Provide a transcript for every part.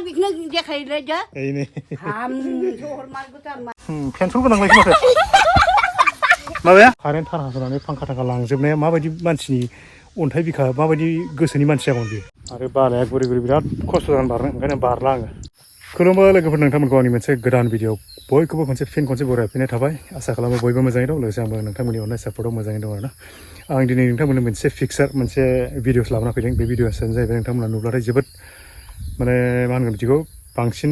बिखौनो देखायलै जो पेन्सन गोनांलाय माथो माबाया कारेन्ट थार हास'नानै फांखा थांखा लांजोबनाया माबायदि मानसिनि अन्थाइ बिखा माबायदि गोसोनि मानसि जागोन बियो आरो बालाया गुरै गुरै बिराद खस्थ' जानानै बारनो ओंखायनो बारला आङो खुलुमबाय लोगोफोर नोंथांमोनखौ आंनि मोनसे गोदान भिडिअ बयखौबो फिन खनसे बरायफिननाय थाबाय आसा खालामो बयबो मोजाङै दं लोगोसे आंबो नोंथांमोननि अननाय सापर्टआव मोजाङै दं आरोना आं दिनै नोंथांमोननो मोनसे पिक्सार मोनसे भिडिअस लाबोना फैदों बे भिडिअसआनो जाहैबाय नोंथांमोना नुब्लाथाय जोबोद माने मा होनगोन बिदिखौ बांसिन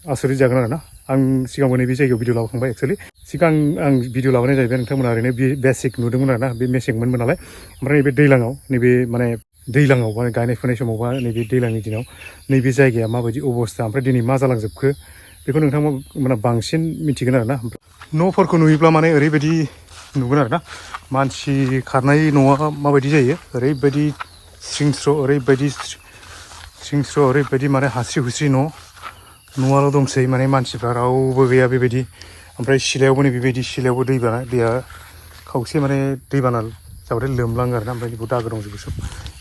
आसरित जागोन आरोना आं सिगांबो नैबे जायगायाव भिडिअ लाबोखांबाय एक्सुवेलि सिगां आं भिडिअ लाबोनाय जाहैबाय नोंथांमोना ओरैनो बेसिक नुदोंमोन आरोना बे मेसेंमोन नालाय ओमफ्राय नैबे दैज्लाङाव नैबे माने दैज्लाङाव माने गायनाय फुनाय समाव बा नैबे दैज्लांनि दिनाव नैबे जायगाया माबायदि अबस्था ओमफ्राय दिनै मा जालांजोबखो बेखौ नोंथांमोना बांसिन मिथिगोन आरोना न'फोरखौ नुयोब्ला माने ओरैबायदि नुगोन आरोना मानसि खारनाय न'आ माबायदि जायो ओरैबायदि स्रिं स्र' ओरैबायदि माने हास्रि हुस्रि न'आल' दंसै माने मानसिफ्रा रावबो गैया बेबायदि ओमफ्राय सिलायावबो नै बेबायदि सिलायावबो दैया खावसे माने दैबाना जाबाथाय लोमलाङो आरोना ओमफ्राय बेखौ दागो दंजोबो सब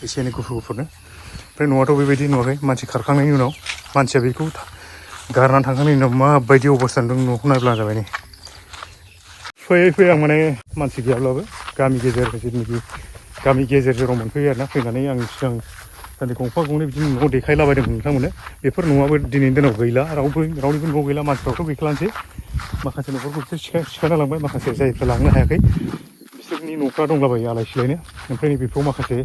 एसे एनै गुफुरनो ओमफ्राय न'आथ' बेबायदि नुवाखै मानसि खारखांनायनि उनाव मानसिया बेखौ गारनानै थांखांनायनि उनाव माबायदि अबस्था दं न'खौ नायब्ला जाबाय नै फैयै आं माने मानसि गैयाब्लाबो गामि गेजेर जेरैनाखि गामि गेजेर जेराव मोनफैयो आरोना फैनानै आं सिगां गंफा गंनै बिदिनो न'आव देखायलाबायदोंमोन नोंथांमोननो बेफोर न'आबो दिनैनि दिनाव गैला रावनिबो न' गैला मानसिफ्राथ' गैखालानोसै माखासे न'खरखौ बिसोर सिफायना लांबाय माखासे जायफ्रा लांनो हायाखै बिसोरनि न'फ्रा दंलाबायो आलाय सिलायनो ओमफ्राय नैबेफ्राव माखासे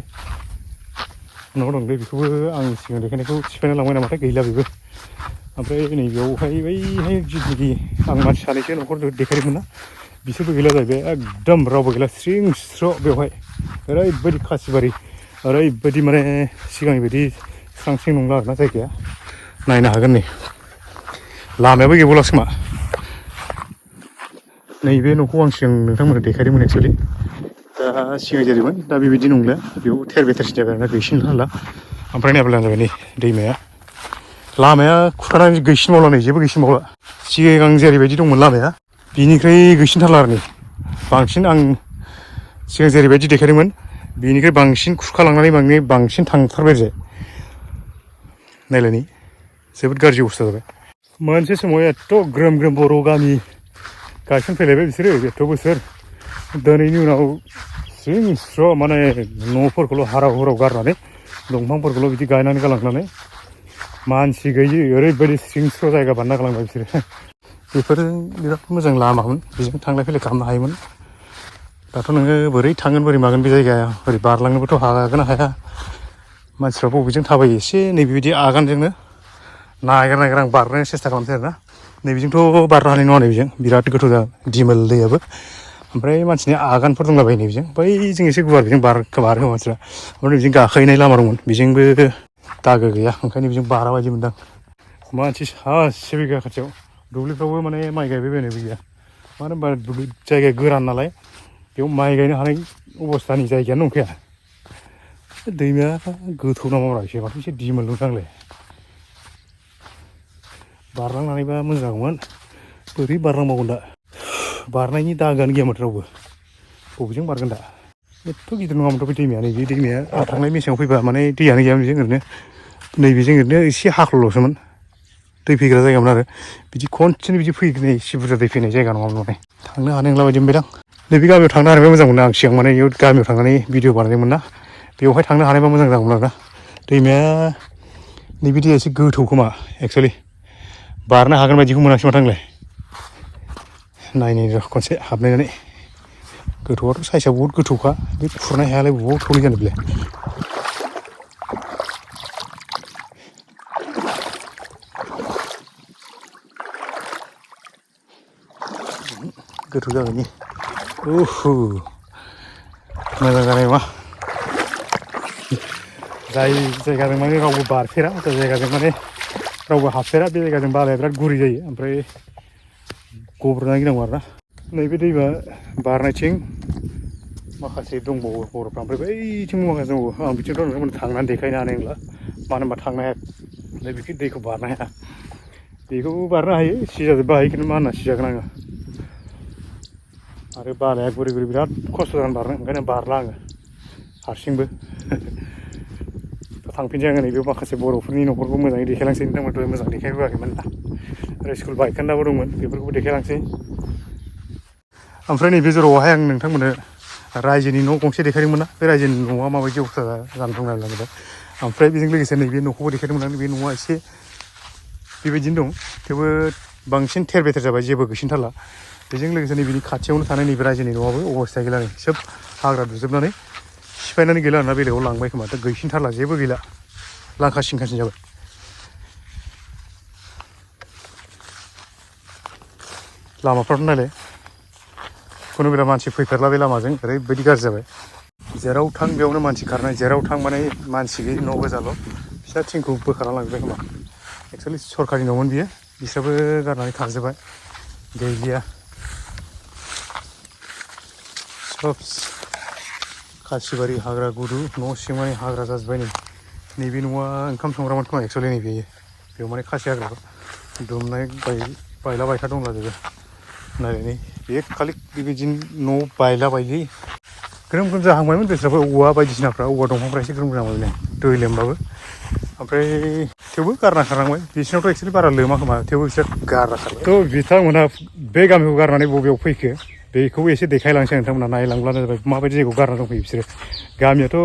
न' दं बेखौबो आं सिगां देखायनायखौ सिफायना लांबाय नामाथाय गैला बेबो ओमफ्राय नैबेयावहाय बैहाय जिथुनाखि आं मानसि सानैसो न'खर देखायदोंमोन ना बिसोरबो गैला जाहैबाय एकदम रावबो गैला स्रिं स्र' बेवहाय ओरैबायदि खासिबारि ओरैबायदि माने सिगांनि बायदि स्रां स्रिं नंला आरोना जायगाया नायनो हागोन नै लामायाबो गैबावलासो खोमा नैबे न'खौ आं सिगां नोंथांमोननो देखायदोंमोन एक्सुवेलि दा सिगां जेरैमोन दा बेबायदि नंला बेयाव थेर बेथेरसो जाबाय आरोना गैसिनला हाला ओमफ्राय नायब्ला जाबाय नै दैमाया लामाया खुरखानानै गैसिनबावला नै जेबो गैसिनबावला सिगां जेरैबायदि दंमोन लामाया बिनिफ्राय गैसिनथारला आरो नै बांसिन आं सिगां जेरैबायदि देखायदोंमोन बेनिफ्राय बांसिन खुरखालांनानै बांसिन थांथारबाय आरो नायलाय नै जोबोद गाज्रि अबस्था जाबाय मोनसे समाव एथ' ग्रोम ग्रोम बर' गामि गायसनफैलायबाय बिसोरो एथ' बोसोर दिनैनि उनाव स्रिं स्र' माने न'फोरखौल' हाराव हुराव गारनानै दंफांफोरखौल' बिदि गायनानै गालांनानै मानसि गैयि ओरैबायदि स्रिं स्र' जायगा बानायना गालांबाय बिसोरो बेफोरो बिराद मोजां लामामोन बेजों थांलाय फैलाय खालामनो हायोमोन दाथ' नोङो बोरै थांगोन बोरै मागोन बे जायगाया ओरै बारलांनोबोथ' हागोन ना हाया मानसिफ्रा बबेजों थाबायो एसे नैबेबायदि आगानजोंनो नागिर आं बारनो सेस्था खालामसै आरोना नैबेजोंथ' बारनो हानाय नङा नैबेजों बिराद गोथौ दिमोल दैयाबो ओमफ्राय मानसिनि आगानफोर दंलाबायो नैबेजों बैजों एसे गुवार बेजों बारो मानसिफ्रा ओमफ्राय बेजों गाखोहैनाय लामा दंमोन बेजोंबो दागो गैया ओंखायनो बेजों बारा बायदि मोनदां मानसि सासेबो गैया खाथियाव दुब्लिफ्रावबो माने माइ गायबायबायनायबो गैया मानो होनबा जायगाया गोरान नालाय बेयाव माइ गायनो हानाय अबस्थानि जायगायानो नंखाया दैमाया गोथौ नामाब्रा एसे माथो एसे दिमोल नुदांलाय बारलांनानैबा मोजां जागौमोन बोरै बारलांबावगोन दा बारनायनि दागोआनो गैयामोन रावबो बबेजों बारगोन दा एथ' गिदिर नङामोनथ' बे दैमाया नैबे दैमाया थांनाय मेसेङाव फैबा माने दैयानो गैयामोन बेजों ओरैनो नैबेजों ओरैनो एसे हाख्ल'ल'सोमोन दै फैग्रा जायगामोन आरो बिदि खनसेनो बिदि फैनाय एसे बुरजा दै फैनाय जायगा नङामोन माने थांनो हानाय नंला बायदि मोनबायदां नैबे गामियाव थांनो हानायबा मोजां मोनो आं सिगां माने बेयाव गामियाव थांनानै भिडिअ बानायदोंमोन ना बेवहाय थांनो हानायबा मोजां जागौमोन आरोना दैमाया नैबे दैया एसे गोथौ खोमा एक्सुवेलि बारनो हागोन बायदिखौ मोनाखिसै माथो आंलाय नायनाय र' खनसे हाबनायनानै गोथौआथ' साइसआ बहुद गोथौखा बे खुरनाय हायालाय बबाव थौलै जानो बेलाय गोथौ जाबाय नि मोजां जानाय नङा जाय जायगाजों माने रावबो बारफेरा जाय जायगाजों माने रावबो हाबफेरा बे जायगाजों बालाया बिराद गुरै जायो ओमफ्राय गब्र'ना गिनांगौ आरोना नैबे दैमा बारनायथिं माखासे दंबावो बर'फ्रा ओमफ्राय बैथिं माखासे दंबावो आं बिथिंथ' नोंथांमोन थांनानै देखायनो हानाय नंला मानो होनबा थांनो हाया नैबेखि दैखौ बारनो हाया बेखौ बारनो हायो सिजाजोबबो हायो खिन्थु मा होनना सिजागोन आङो आरो बालाया गुरै गुरै बिराद खस्थ' जानानै बारनो ओंखायनो बारला आङो हारसिंबो थांफिनसै आङो नैबे माखासे बर'फोरनि न'खरखौ मोजाङै देखायलांसै नोंथांमोनथ' मोजां देखायबोआखैमोन ना आरो स्कुल बायखोन्दाबो दंमोन बेफोरखौबो देखायलांसै ओमफ्राय नैबे जरावहाय आं नोंथांमोननो रायजोनि न' गंसे देखायदोंमोन ना बे रायजोनि न'आ माबायदि अबस्था जानानै दं नालाय ओमफ्राय बेजों लोगोसे नैबे न'खौबो देखायदोंमोन आं बे न'आ एसे बेबायदिनो दं थेवबो बांसिन थेर बेथेर जाबाय जेबो गैसिनथारला बेजों लोगोसे नैबेनि खाथियावनो थानाय नैबे रायजोनि न'आबो अबस्था गैला नै सोब हाग्रा दुजोबनानै सिफायनानै गैला आरोना बेलेगाव लांबाय खोमा दा गैसिनथारला जेबो गैला लांखा सिंखासिन जाबाय लामाफ्राथ' नायलाय खुनु बिराद मानसि फैफेरला बे लामाजों ओरैबायदि गाज्रि जाबाय जेराव थां बेयावनो मानसि खारनाय जेराव थां माने मानसि गैयि न' गोजाल' फिसा थिंखौ बोखारना लांजोबबाय खोमा एक्सुवेलि सरखारि न'मोन बियो बिस्राबो गारनानै खारजोब्बाय गैलिया सब खासिबारि हाग्रा गुदु न' सिं माने हाग्रा जाजोब्बाय नैबे न'आ ओंखाम संग्रामोन खोमा एक्सुवेलि नैबे बेयाव माने खासि हाग्रा दुमनाय बायला बायथा दंलाजोबो नायलाय बे खालि बेबायदिनो न' बायला बायलि ग्रोम ग्रोम जाहांबायमोन दस्राबो औवा बायदिसिनाफ्रा औवा दंफांफ्रा एसे ग्रोम ग्रोम जाहांबायमोन दै लोमबाबो ओमफ्राय थेवबो गारना खारनांबाय बिसोरनावथ' एक्सुवेलि बारा लोमा खोमा थेवबो बिसोर गारना खारबाय थ' बिथांमोनहा बे गामिखौ गारनानै बबेयाव फैखो बेखौबो एसे देखायलांसै नोंथांमोना नायलांब्लानो जाबाय माबायदि जायगायाव गारना दंफैयो बिसोरो गामियाथ'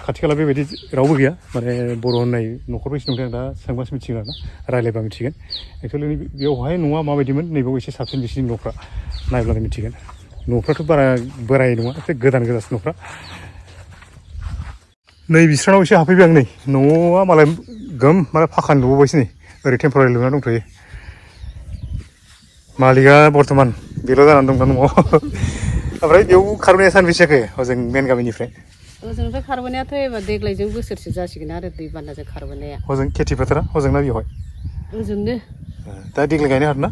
खाथि खाला बेबायदि रावबो गैया माने बर' होननाय न'खर बेसे दंथाय आं दा सोंबासो मिथिगोन आरोना रायज्लायबा मिथिगोन एक्सुवेलि बेवहाय न'आ माबायदिमोन नैबेयाव एसे साबसिन बिसिनि न'फ्रा नायब्लानो मिथिगोन न'फ्राथ' बारा बोराय नङा एसे गोदान गोदानसो न'फ्रा नै बिस्रानाव एसे हाबफैबाय आं नै न'आ मालाय गोम मालाय फाखानि लुबावबायसो नै ओरै टेम्परारि लुना दंथ'यो मालिकआ बर्थमान बेल' जानानै दं दा न'आव ओमफ्राय बेयाव खारबोनाया सानबेसे जाखो हजों मेन गामिनिफ्राय ओजोंनिफ्राय खारबोनायाथ' एबार देग्लायजों बोसोरसे जासिगोन आरो दैबानाजों खारबोनाया हजों खेथि फोथारा हजोंना बेवहाय ओजोंनो दा देग्लाय गायनो हादोंना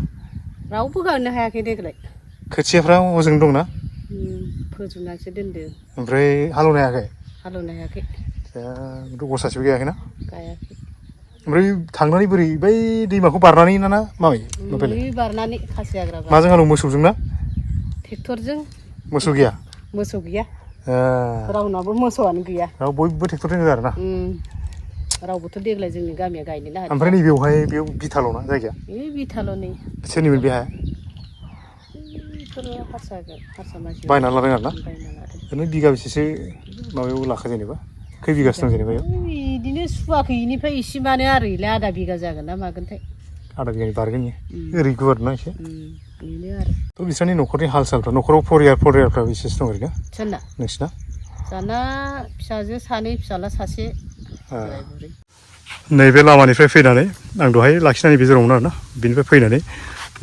रावबो गायनो हायाखै देग्लाय खोथियाफ्रा हजों दंना फोजोबनासो दोनदों ओमफ्राय हालेवनो हायाखै हालेवनो हायाखै गसासेबो गायाखैना गायाखै ओमफ्राय थांनानै बोरै बै दैमाखौ बारनानै ना माबाय बारनानै खासि हाग्रा माजों हालेव मोसौजों ना ट्रेक्टरजों मोसौ गैया मोसौ गैया रावनाबो मोसौआनो गैया बयबो ट्रेक्टरजों गोजा आरोना रावबोथ' देग्लाय जोंनि गामिया गायनोनो हायाखै ओमफ्राय नैबेयावहाय बेयाव बिथाल' ना जायगाया बे बिथाल' नै सोरनिमोन बे हाया हारसा मानसि बायना लादों आरोना ओरैनो बिगा बेसेसो माबायाव लाखो जेनेबा खै बिगासो दं जेनेबा बिदिनो सुवाखै इनिफ्राय इसेमानो आरो इलाय आधा बिगा जागोन ना मागोनथाय आधा बिगानि बारगोन ओरै गुवार ना एसे बेनो आरो थ' बिसोरनि न'खरनि हाल सालफ्रा न'खराव फरियालफ्रा बेसेसो दं ओरैनो सोरना नोंसिना जाना फिसाजो सानै फिसाला सासे नैबे लामानिफ्राय फैनानै आं दहाय लाखिनानै बे जेरावमोन आरोना बेनिफ्राय फैनानै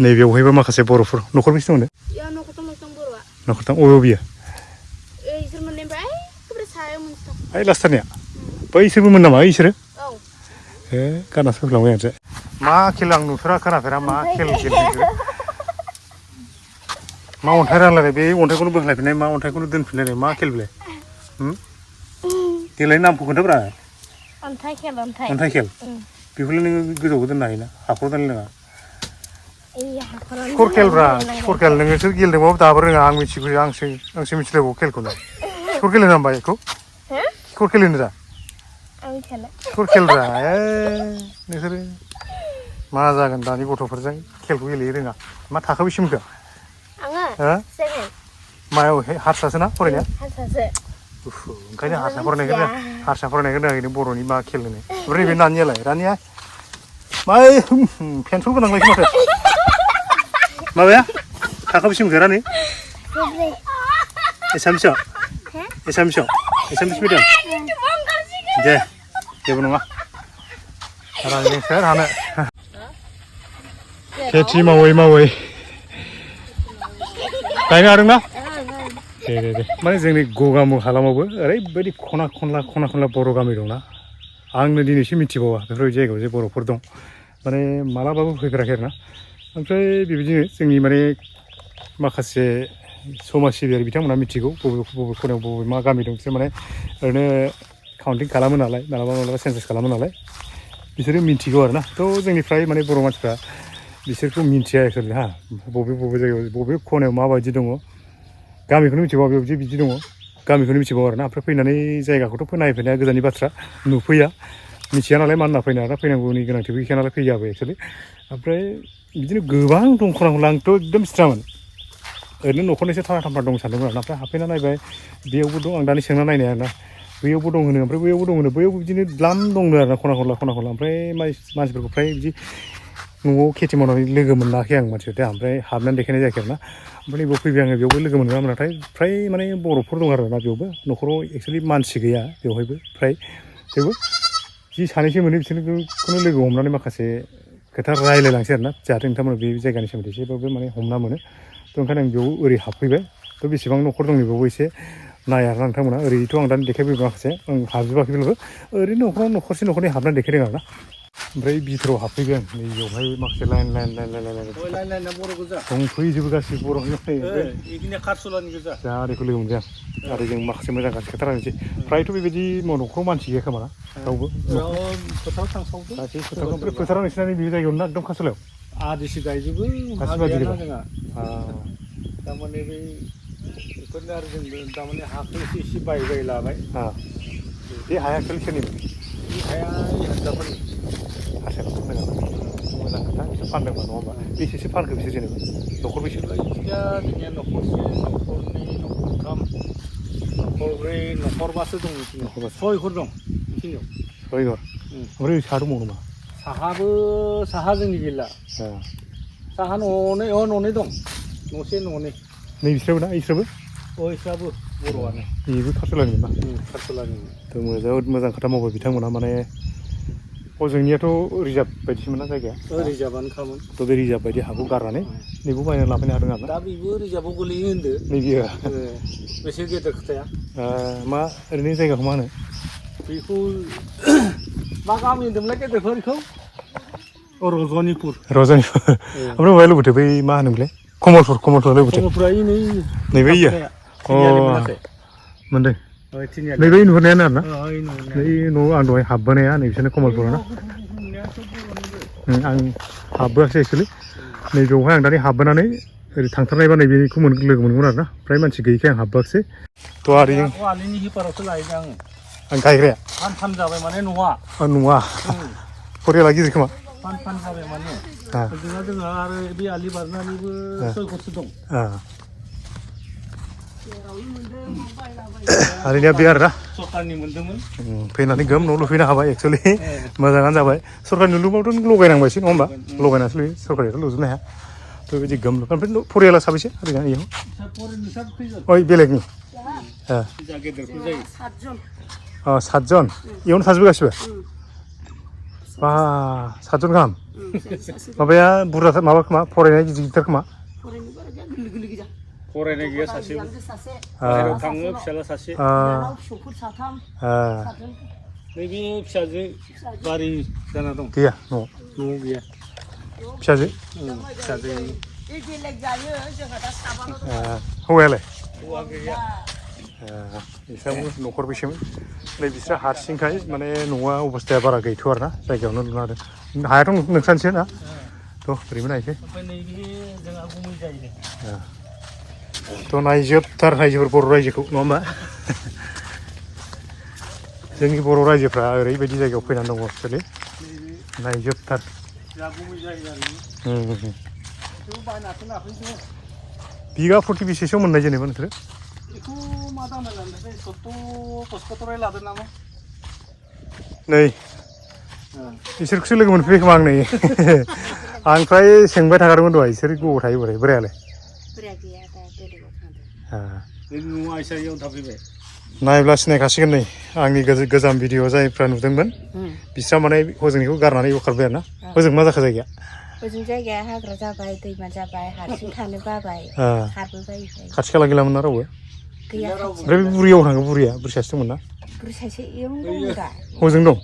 नैबेयावहायबो माखासे बर'फोर न'खर बेसे दं न'खरथाम अबेयाव बियो ओइ लास्टारनिया बैसोरबोमोन नामा इसोरो गारनासो फैलांबाय आंसो मा खेल आं नुफेरा खोनाफेरा मा खेल गेलेयो मा अन्थाइ रानलायनाय बे अन्थाइखौनो बोख्लायफिननाय मा अन्थाइखौनो दोनफिनलायनाय मा खेल बेलाय देलाय नामखौ खोन्थाब्रा अन्थाइ खेल बेखौलाय नोङो गोजौआव दोननो हायोना हाखराव दोननो नाङा खिखर खेल नोंसोर गेलेदोंबाबो दाबो रोङा आं मिथिगौ आंसो मिथिलायबावो खेलखौनो खिखर खेल होना होमबा बेखौ खिखर खेल होनो दा खिखर खेलरा नोंसोरो मा जागोन दानि गथ'फोरजों खेलखौ गेलेयो रोङा मा थाखो बेसे मोनखो मायाव हारसासो ना फरायनाया ओंखायनो हारसा फरायनायखौ रोङाखै नों बर'नि मा खेल होनो ओमफ्राय बे रानिया मा पेन्सल गोनांलायसो माथो माबाया थाखा बेसे मोनखो रानि एसामिस मिडियाम दे जेबो नङा रानिजों सोर हानो खेथि मावै गायनो हादोंना दे माने जोंनि गगामुग हालामावबो ओरैबायदि खना खनला बर' गामि दंना आंनो दिनैसो मिथिबावा बेफोरबायदि जायगायाव जे बर'फोर दं माने मालाबाबो फैफेराखै आरोना ओमफ्राय बेबायदिनो जोंनि माने माखासे समाज सिबियारि बिथांमोना मिथिगौ बबे खनायाव बबे मा गामि दं बिसोर माने ओरैनो काउन्टिं खालामो नालाय मालाबा सेन्सास खालामो नालाय बिसोरो मिथिगौ आरोना थ' जोंनिफ्राय माने बर' मानसिफ्रा बिसोरखौ मिथिया एक्सुवेलि बबे जायगायाव बबे खनायाव माबायदि दङ गामिखौनो मिथिगौ बेयाव बिदि दङ गामिखौनो मिथिबावो आरोना ओमफ्राय फैनानै जायगाखौथ' नायफैनाया गोजाननि बाथ्रा नुफैया मिथिया नालाय मानो होनना फैना फैनांगौनि गोनांथिबो गैखाया नालाय फैयाबो एक्सुवेलि ओमफ्राय बिदिनो गोबां दं खना खनला आंथ' एकदम सिथामोन ओरैनो न'खरनिसो थाना थांफा दं सानदोंमोन आरोना ओमफ्राय हाबफैना नायबाय बेयावबो दं आं दानि सोंना नायनाय आरोना बैयावबो दं होनो ओमफ्राय बैयावबो दं होनो बैयावबो बिदिनो द्लाम दंनो आरोना खना खनला ओमफ्राय मानसिफोरखौ फ्राय बिदि न'आव खेथि मावनानै लोगो मोनाखै आं मानसिफोर ओमफ्राय हाबनानै देखायनाय जायाखै आरोना ओमफ्राय नैबाव फैबाय आङो बेयावबो लोगो मोनगोन नाथाय फ्राय माने बर'फोर दं आरोना बेयावबो न'खराव एक्सुवेलि मानसि गैया बेवहायबो फ्राय थेवबो जि सानैसो मोनो बिसोरखौनो लोगो हमनानै माखासे खोथा रायलायलांसै आरोना जाहाथे नोंथांमोना बे जायगानि सोमोन्दै एसेबाबो माने हमना मोनो थ' ओंखायनो आं बेयाव ओरै हाबफैबाय थ' बेसेबां न'खर दं बेयावबो एसे नाया आरोना नोंथांमोना ओरैथ' आं दानि देखायफैबाय माखासे आं हाबजोबाखैब्लाबो ओरैनो न'खराव न'खरसे न'खरनै हाबनानै देखायदों आरोना ओमफ्राय बिथोराव हाबफैबाय आं नैबेयावहाय माखासे लाइन दंफैजोबो गासिबो बर' जा आरिखौ लोगो मोनबाय आं आरो जों माखासे मोजां गाज्रि खोथा रायलायनोसै फ्रायथ' बेबायदि न'खराव मानसि गैया खोमा ना रावबो फोथाराव थांसावदो ओमफ्राय फोथाराव नोंसिना बे जायगायावनो ना एकदम कासलायाव आदिसो गायजोबो गासिबो आदि जोंहा गोजा थारमाने बै बेफोरनो आरो जों थारमाने हाखौ एसे बाय लाबाय बे हाया एक्सुवेलि सोरनिमोन बे हाया हारसाफोरनि मोजां खोथा बिसोर फानदोंमोन नङा होमबा बेसेसो फानखो बिसोर जेनेबा न'खर बेसे जायखिजाया जोंनिया न'खरसे न'खरनै न'खरथाम न'खरब्रै न'खरबासो दं बिथिङाव सयघर दं बिथिङाव सयघर ओमफ्राय साहा दंबावो नामा साहा जोंनि गैला साहा न'नै दं न'से न'नै नै बिसोरबो ना इसोरबो इसोराबो बर'आनो बेबो पाठशालानिमोन ना पाठशालानिमोन थ' मोजां खोथा मावबाय बिथांमोना माने हजोंनियाथ' रिजार्भ बायदिसोमोन ना जायगाया रिजार्भआनो खामोन थ' बे रिजार्भ बायदि हाखौ गारनानै नैबो बायनानै लाफैनो हादों आरो दा बेबो रिजार्भआव गोलैयो होनदो नैबेयो बेसे गेदेर खोथाया मा ओरैनो जायगाखौ मा होनो बेखौ मा गामि होनदोंमोनलाय गेदेरखौ बेखौ रजनिपुर ओमफ्राय बहाय लुबैथो बै मा होनोमोनलाय कमलपुर लुबैथो नैबे इयो मोनदों नैबे नुहुरनायानो आरोना नै न'आव आं दहाय हाबबोनाया नैबिसोरनो कमलपुरा ना आं हाबबोआसै एक्सुवेलि नैबेयावहाय आं दानि हाबबोनानै ओरै थांथारनायबा नैबेखौ लोगो मोनगोन आरोना फ्राय मानसि गैयिखाय आं हाबबोआसै थ' आरो आलिनि हिपारावसो लाहैदों आं गायग्राया फान जाबाय माने न'आ फरियाला गिदिर खोमा फान जाबाय माने जोंहा आरो बे आलि बारनानैबो 6 घरसो दं आरैनो बे आरोना सरकारनि मोनदोंमोन फैनानै गोम न' लुफैनो हाबाय एक्सुवेलि मोजाङानो जाबाय सरकारनि लुबाबोथ' लगायनांबायसो नङा होमबा लगायनासो लुयो सरकारियाथ' लुजोबनो हाया थ' बिदि गोम लुबाय ओमफ्राय फरियाला साबैसे ओरैनो इयाव ओइ बेलेगनि सातजन इयावनो थाजोबो गासिबो बा 7 जन गाहाम माबाया बुरजाथार माबा खोमा फरायनाय गिदिर खोमा फरायनाय गैया सासे बाहेरायाव थाङो फिसाला सासे नैबे फिसाजो बारि जाना दं गैया न'आव गैया फिसाजो हौवायालाय हौवा गैया बिसोरबो न'खर बेसेमोन नै बिस्रा हारसिंखाय माने न'आ अबस्थाया बारा गैथ'आ आरोना जायगायावनो लुना होदों हायाथ' नोंस्रानिसो ना थ' ओरैबो नायसै थ' नायजोबथार रायजोफोर बर' रायजोखौ नङा होमबा जोंनि बर' रायजोफ्रा ओरैबायदि जायगायाव फैनानै दङ एक्सुवेलि नायजोबथार बिगा फर्टि बेसेसोआव मोननाय जेनेबा नोंसोरो नै इसोरखौसो लोगो मोनफैबाय खोमा आं नै आं फ्राय सोंबाय थागारमोन दहाय इसोर बबाव थायो बोराय बोरायालाय नायब्ला सिनायखासिगोन नै आंनि गोजाम भिडिअ जायफ्रा नुदोंमोन बिस्रा माने हजोंनिखौ गारनानै खारबाय आरोना हजों मा जाखो जायगाया ओजों जायगाया हाग्रा जाबाय दैमा जाबाय हारसिं थानो बाबाय खारबोबाय खाथि खाला गैलामोन ना रावबो गैया ओमफ्राय बे बुरियाव थाङो बुरिया बुरि सासे दंमोन ना बुरि सासे इयावनो दं दा हजों दं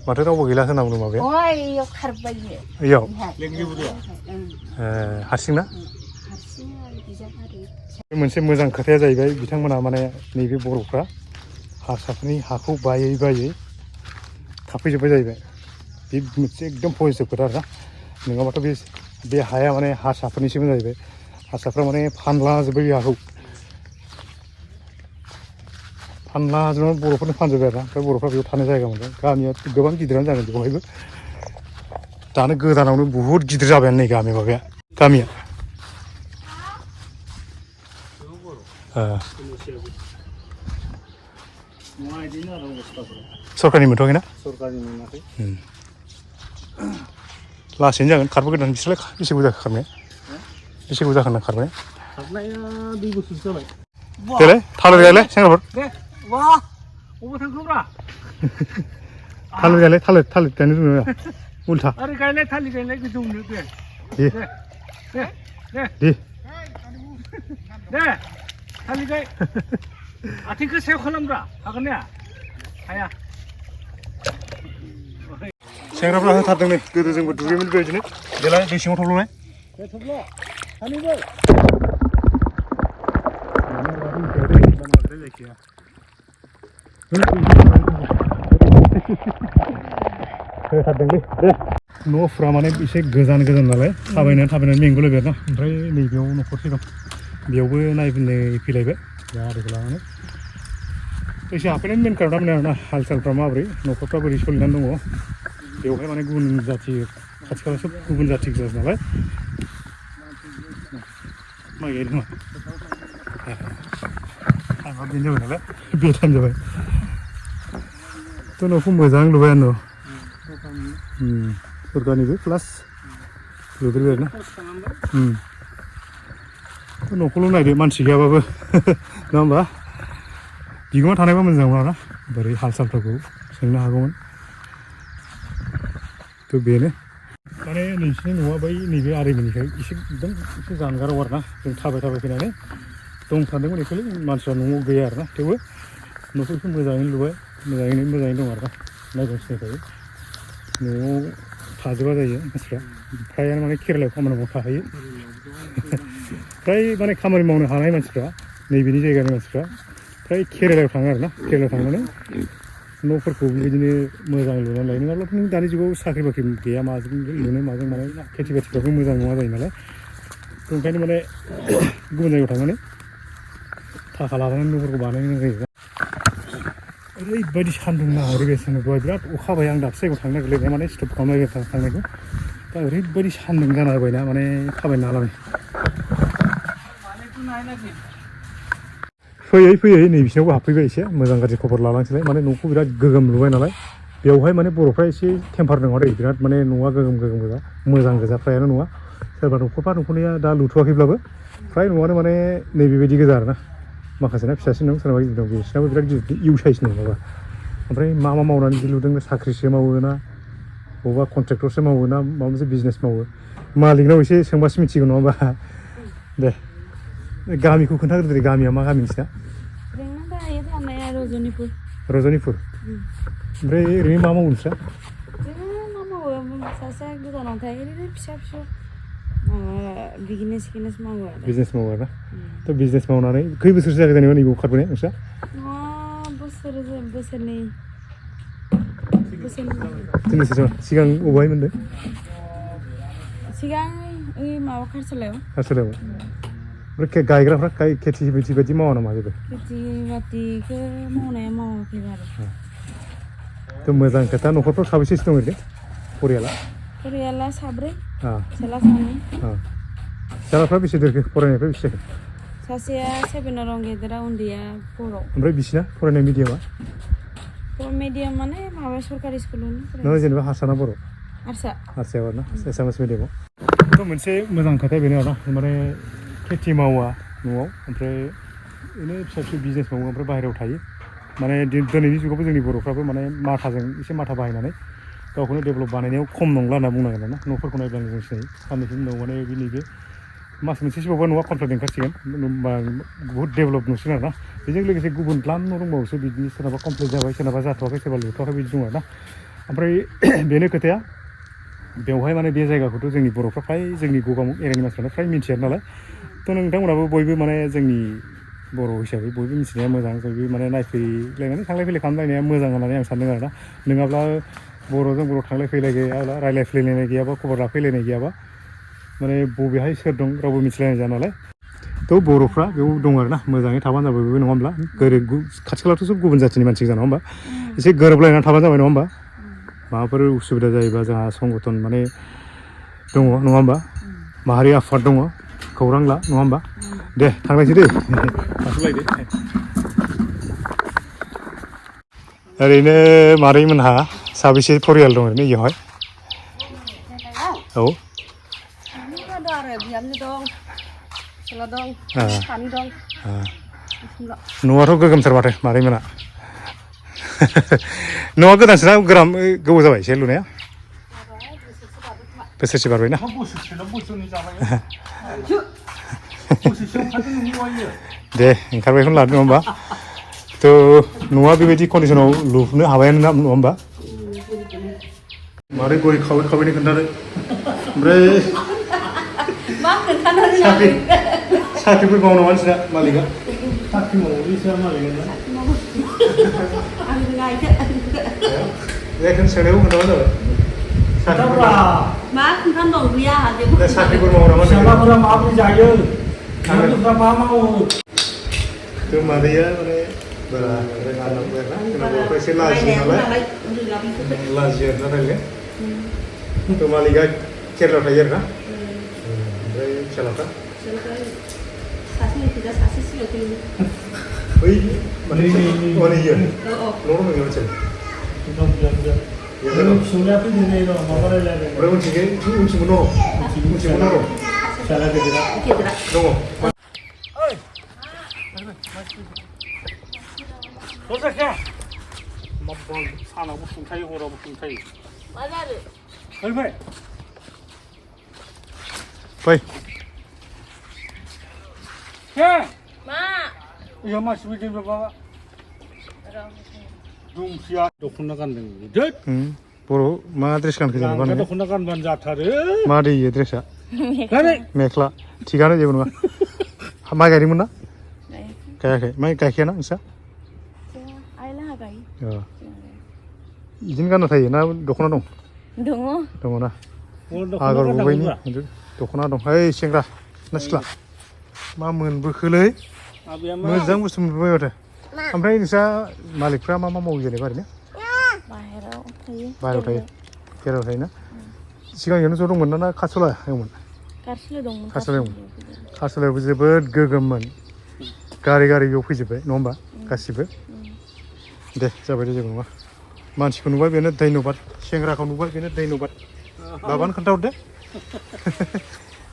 माथो रावबो गैला होनना बुंदों माबाया इयाव खारबाय इयाव बुरिया हारसिं ना मोनसे मोजां खोथाया जाहैबाय बिथांमोना माने नैबे बर'फ्रा हारसाफोरनि हाखौ बायै थाफैजोब्बाय जाहैबाय बे मोनसे एकदम पजिटिभ खोथा आरोना नङाबाथ' बे हाया माने हारसाफोरनिसोमोन जाहैबाय हारसाफ्रा माने फानलाजोब्बाय बे हाखौ फानलाजोबनानै बर'फोरनो फानजोब्बाय आरोना ओमफ्राय बर'फ्रा बेयाव थानाय जायगा मोनदों गामिया गोबां गिदिरानो जागोन बेवहायबो दानो गोदानावनो बुहुद गिदिर जाबायानो नै गामिया सरकारनि मोनथ'वाखैना सरकारनि मोनाखै लासैनो जागोन खारबो गोदान बिसोरलाय बेसे गोबाव जाखो खारनाया बेसे गोबाव जाखो खारनाया खारनाया 2 बोसोरसो जाबाय देलाय थालिर गायलाय सेंग्राफोर दे वाह अबाव थांखोब्रा थालिर गायलाय थालिर गायनो रोङो उल्था आरो गायलाय थालिर गायलाय गोजौनो दे थालिर गाय आथिंखौ सायाव खालामब्रा हागोन ना हाया सेंग्राफ्रा होथारदों नै गोदो जोंबो दुगैयोमोन बेबायदिनो देलाय दै सिङाव थब्ल'नाय थब्ल' सानैबो होथारदोंलै दे न'फ्रा माने एसे गोजान नालाय थाबायनानै मेंगुलायबाय आरोना ओमफ्राय नैबेयाव न'खरसे दं बेयावबो नायफिननो फैलायबाय गारिखौ लानानै एसे हाबफैनायनि मेन कारना माने आरोना हाल सालफ्रा माबोरै न'खरफ्रा बोरै सोलिनानै दङ बेवहाय माने गुबुन जाथि खाथि खाला सब गुबुन जाथि गोजा नालाय माइ गायदों मा टाइमा बेनो जाबाय नालाय बे टाइम जाबाय थ' न'खौ मोजां लुबाय आरो सरकारनिबो प्लास लुदेरबाय आरोना न'खौल' नायदो मानसि गैयाबाबो नङा होमबा बिगोमा थानायबा मोजां नङा ना बोरै हाल सालफोरखौ सोंनो हागौमोन थ' बेनो माने नोंसिनि न'आ बै नैबे आरिमुनिफ्राय एसे जानगाराव आरोना जों थाबाय फैनानै दंथारदोंमोन एक्सुवेलि मानसिया न'आव गैया आरोना थेवबो न'खौ एसे मोजाङैनो लुबाय मोजाङैनो दं आरोना नायबानो सिनायखायो न'आव थाजोबा जायो मानसिफ्रा फ्रायानो माने केरेलायाव खामानि मावनो थाहैयो फ्राय माने खामानि मावनो हानाय मानसिफ्रा नैबेनि जायगानि मानसिफ्रा फ्राय केरेलायाव थाङो आरोना केरेलायाव थांनानै न'फोरखौ बेबायदिनो मोजां लुनानै लायो नङाब्लाथ' नों दानि जुगाव साख्रि बाख्रि गैया माजों लुनो माजों माने खेथि बाथिफ्राबो मोजां नङा जायो नालाय ओंखायनो माने गुबुन जायगायाव थांनानै थाखा लानानै न'फोरखौ बानायनो गोनां जायो ओरैबायदि सान्दुं ना ओरैबायदि सान्दुं दहाय बिराद अखा हाबाय आं दाबसे जायगायाव थांनो नागिरलायनाया माने स्टप खालामलायबाय थांनायखौ दा ओरैबायदि सान्दुं जाना होबायना माने थाबायनो हाला फैयै नै बिसिनावबो हाबफैबाय एसे मोजां गाज्रि खबर लालांसैलाय माने न'खौ बिराद गोगोम लुबाय नालाय बेवहाय माने बर'फ्रा एसे टेम्पार दङ आरो बिराद माने न'आ गोगोम गोजा मोजां गोजा फ्रायानो न'आ सोरबा न'खरनिया दा लुथ'वाखैब्लाबो फ्राय न'आनो माने नैबेबायदि गोजा आरोना माखासेना फिसासिन दं सोरबा गिदिर दं बिसिनाबो बिराद गिदिर इउ साइसनि माबा ओमफ्राय मा मावनानै बिदि लुदों साख्रिसो मावो ना बबेबा कन्ट्रेक्टरसो मावो ना माबा मोनसे बिजनेस मावो मालिकनाव एसे सोंबासो मिथिगौ नङा होमबा दे गामिखौ खोन्थाग्रोदो दे गामिया मा गामि नोंसिना रजनिपुर ओमफ्राय ओरैनो मा मावो नोंस्रा मा मावो सासेया गोजानाव थायो ओरैनो फिसा बिजनेस मावो आरोना थ' बिजनेस मावनानै खै बोसोरसो जागोन जेनेबा नैबेयाव खारबोनाया नोंस्रा बोसोरनै सिगां अबेहाय मोनदों सिगां माबा खारसालायाव ओमफ्राय गायग्राफ्रा खेथि बायदि मावा नामा जेबो खेथि बाथिखौ मावनाया मावाखै आरो थ' मोजां खोथा न'खरफ्राव साबेसेसो दं ओरैनो परियाला साब्रै फिसाला सानै फिसालाफ्रा बेसे देरखो फरायनायफ्रा बेसे जाखो सासेया 7 दं गेदेरा उन्दैया 4 ओमफ्राय बिसिना फरायनाय मिडियामा मिडियाम माने माबा सरकारि स्कुलावनो नों जेनेबा हारसा ना बर' हारसायाव आरोना एसामिस मिडियामाव थ' मोनसे मोजां खोथाया बेनो आरोना माने खेथि मावा न'आव ओमफ्राय बिदिनो फिसा बिजनेस मावो ओमफ्राय बाहेरायाव थायो माने दिनैनि जुगावबो जोंनि बर'फ्राबो माने माथा बाहायनानै गावखौनो डेभेलप बानायनायाव खम नंला होनना बुंनांगोन आरोना न'फोरखौ नायब्लानो जों सिनायो साननैसो उनाव माने नैबे मास मोनसेसो बावबा न'आ कमप्लिट ओंखारसिगोन बुहुद डेभेलप नुसिगोन आरोना बेजों लोगोसे गुबुन प्लान न' दंबावोसो बिदिनो सोरनाबा कमप्लिट जाबाय सोरनाबा जाथ'वाखै सोरबा लुथ'वाखै बिदि दं आरोना ओमफ्राय बेनो खोथाया बेवहाय माने बे जायगाखौथ' जोंनि बर'फ्रा फ्राय जोंनि गगामुग एरियानि मानसिफ्रानो फ्राय मिथिया नालाय थ' नोंथांमोनाबो बयबो माने जोंनि बर' हिसाबै बयबो मिथिनाया मोजां बयबो माने नायफैलायनानै थांलाय फैलाय खालामलायनाया मोजां होननानै आं सानदों आरोना नङाब्ला बर'जों बर' थांलाय फैलाय गैयाब्ला रायलायफैलायनाय गैयाबा खबर लाफैलायनाय गैयाबा माने बबेहाय सोर दं रावबो मिथिलायनाय जाया नालाय थ' बर'फ्रा बेयाव दं आरोना मोजाङै थाबानो जाबाय बेबो नङा होमब्ला खाथि खालाथ' सब गुबुन जाथिनि मानसि गोजा नङा होमबा एसे गोरोबलायनानै थाबानो जाबाय नङा होमबा माबाफोर उसुबिदा जायोबा जोंहा संगठन माने दङ नङा होमबा माहारि आफाद दङ खौरां ला नङा होमबा दे थांलायसै दे थांलायदो ओरैनो मादैमोनहा साबेसे फरियाल दं ओरैनो इयावहाय औ न'आथ' गोगोमथार माथो मादैमोना न'आ गोदानसो ना गोबाव जाबाय एसे लुनाया बोसोरसे बारबायना दे ओंखारबायखौनो लादो नङा होमबा थ' न'आ बेबायदि कन्डिसनाव लुनो हाबायानो ना नङा होमबा मारै गय खावै खावैनो खोन्थादो ओमफ्राय साख्रिफोर मावो नामा नोंसिना मालिकआ साख्रि मावो बिसोर मालिकआ बेखौनो सोंनायखौ खोन्थाबानो जाबाय मा खोन्थानो दं गैया साख्रिफोर मावो नामा फिसालाफोरा माबोरै जायो बिहामजोफ्रा मा मावो थ' मादैया माने बारा रोङा होननांगौ आरोना जोंना बर'फ्रा एसे लाजियो नालाय लाजियो आरोना रायलायनो थ' मालिकआ केरेलायाव थायो आरोना ओमफ्राय फिसालाफ्रा बै माने इयो न'आव दङ मोनसे फिसौलाया फैनानै दं माबा रायलायदों ओमफ्राय उनथिंबो दङ उनथिंबो दङ फिसाला गेदेरा दङ जायखिया माबा सानावबो सुंथायो हरावबो सुंथायो मा जादों फैबाय फै मा iya masih bikin bapak dumsia dख'ना गानदों दैद बर' मा ड्रेस गानखो जेनेबा नोङो दख'ना गानबानो जाथारो मा दै इयो ड्रेसा गानै मेख्ला थिगानो जेबो नङा माइ गायदोंमोन ना गायाखै माइ गायखायाना नोंस्रा आइलाहा गायो बिदिनो गानना थायो ना दख'ना दं दङ ना आगर गुबैनि दख'ना दं ओइ सेंग्रा ना सिख्ला मा मोनबोखोलै मोजां बुस्थु मोनबोबाय माथो ओमफ्राय नोंस्रा मालिकफ्रा मा मा मावो जेनेबा ओरैनो बाहेरायाव थायो केरेलायाव थायोना सिगांनियावनो ज' दंमोन ना कासला दंमोन कासलायावबो जोबोद गोगोममोन गारि बेयाव फैजोब्बाय नङा होमबा गासिबो दे जाबाय दे जेबो नङा मानसिखौ नुबाय बेनो धन्यबाद सेंग्राखौ नुबाय बेनो धन्यबाद बाबानो खोन्थाहरदो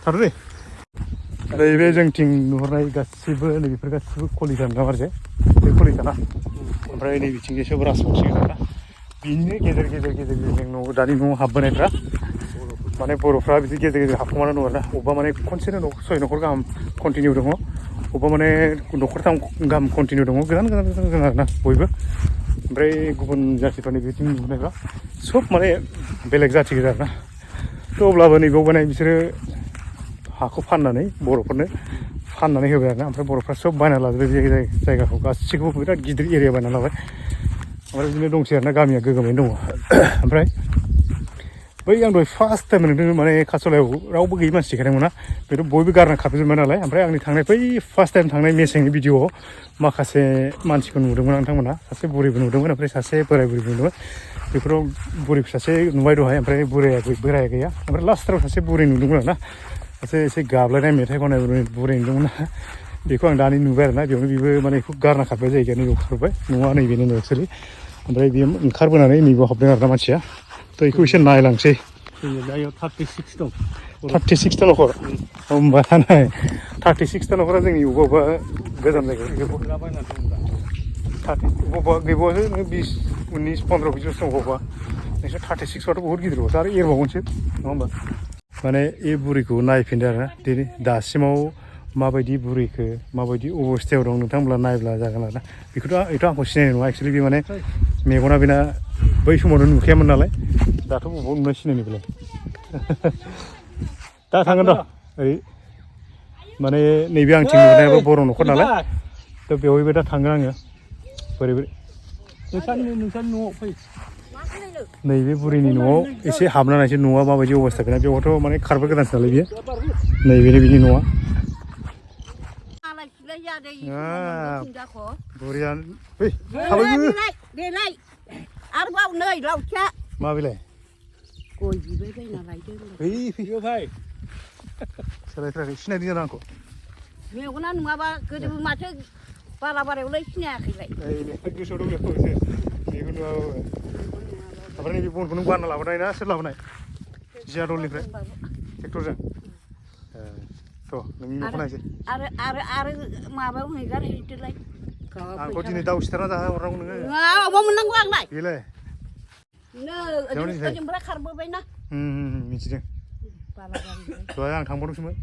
थादो दे नैबे जोंथिं नुहुरनाय गासिबो नैबेफोर गासिबो कलिता ना आरो बे कलिता ना ओमफ्राय नैबेथिंजायसो राजबंसि ना बिनिनो गेजेर न'आव दानि न'आव हाबबोनायफ्रा माने बर'फ्रा बिदि गेजेर हाबखुमाना दं आरोना अबेबा माने खनसेनो सय न'खर गाहाम कन्टिनिउ दङ अबेबा माने न'खरथाम गाहाम कन्टिनिउ दङ गोजान आरोना बयबो ओमफ्राय गुबुन जाथिफोरनि बिथिं नुनायफ्रा सब माने बेलेग जाथि गोजा आरोना थ' अब्लाबो नैबेयाव बानाय बिसोरो हाखौ फाननानै बर'फोरनो फाननानै होबाय आरोना ओमफ्राय बर'फ्रा सब बायना लाजोबबाय बे जायगाखौ गासिखौबो बिराद गिदिर एरिया बायना लाबाय ओमफ्राय बिदिनो दंसै आरोना गामिया गोगोमैनो दङ ओमफ्राय बै आं दहाय फार्स्ट टाइम नुदों माने कासलायाव रावबो गैयि मानसि देखायदोंमोन ना बेथ' बयबो गारना खारजोब्बाय नालाय ओमफ्राय आंनि थांनाय बै फार्स्ट टाइम थांनाय मेसेंनि भिडिअआव माखासे मानसिखौ नुदोंमोन नोंथांमोना सासे बुरैबो नुदोंमोन ओमफ्राय सासे बोराय बुरैबो नुदोंमोन बेफोराव बुरैखौ सासे नुबाय दहाय ओमफ्राय बोराया गैया ओमफ्राय लास्टआव सासे बुरै नुदोंमोन आरोना सासे एसे गाबलायनाय मेथाइ खननाय बुरै नुदोंमोन ना बेखौ आं दानि नुबाय आरोना बेयावनो बेबो माने बेखौ गारना खारबाय जायगाया नैबेयाव खारबाय न'आ नैबेनो एक्सुवेलि ओमफ्राय बेयो ओंखारबोनानै नैबेयाव हाबदों आरोना मानसिया थ' बेखौ एसे नायलांसै दा 36 दं 36टा न'खर होमबा नाय 36टा न'खरा जोंनि अबेबा गोजान जायगायाव अबेबा गैबावासो 20 19 15 बिदिल'सो दं अबेबा नोंसोर 36बाथ' बहुत गिदिर बावसो आरो एरबावगोनसो नङा होमबा माने बे बुरैखौ नायफिनदो आरोना दिनै दासिमाव माबायदि बुरैखो माबायदि अबस्थायाव दं नोंथांमोनहा नायब्ला जागोन आरोना बेखौथ' आंखौ सिनायनाय नङा एक्सुवेलि बे माने मेगना बेना बै समावनो नुखायामोन नालाय दाथ' बबाव नुनाय सिनायनो बेलाय दा थांगोन र' ओरै माने नैबे आंथिं नुनायाबो बर' न'खर नालाय थ' बेवहायबो दा थाङो आङो बोरै नोंसानि न'आव फै नैबे बुरैनि न'आव एसे हाबना नायसै न'आ माबायदि अबस्था बेना बेवहायथ' माने खारबो गोदानसो नालाय बियो नैबेनो बिनि न'आ बुरिया बै थाबायबो देलाय आरोबाव नै लावथिया मा बेलाय गय बिबाय बायना लायदों फै फै भाई सोलायथाराखै सिनायदों जानो आंखौ मेगना नङाबा गोदोबो माथो बालाबारियावलाय सिनायाखैलाय गोसोआव दं मेगन नुवाबाबो ओमफ्राय नैबे बनखौ नों बानना लाबोनाय ना सोर लाबोनाय जियादलनिफ्राय ट्रेक्टरजों थ' नोंनि न'खौ नायसै आरो माबायाव हैगारहैदोलाय आंखौ दिनै दाउ सिथारना जाहो हरनांगौ नोङो अबाव मोननांगौ आंलाय बेलाय ओजोंनिफ्राय खारबोबायना मिथिदों दहाय आं थांबावदोंसोमोन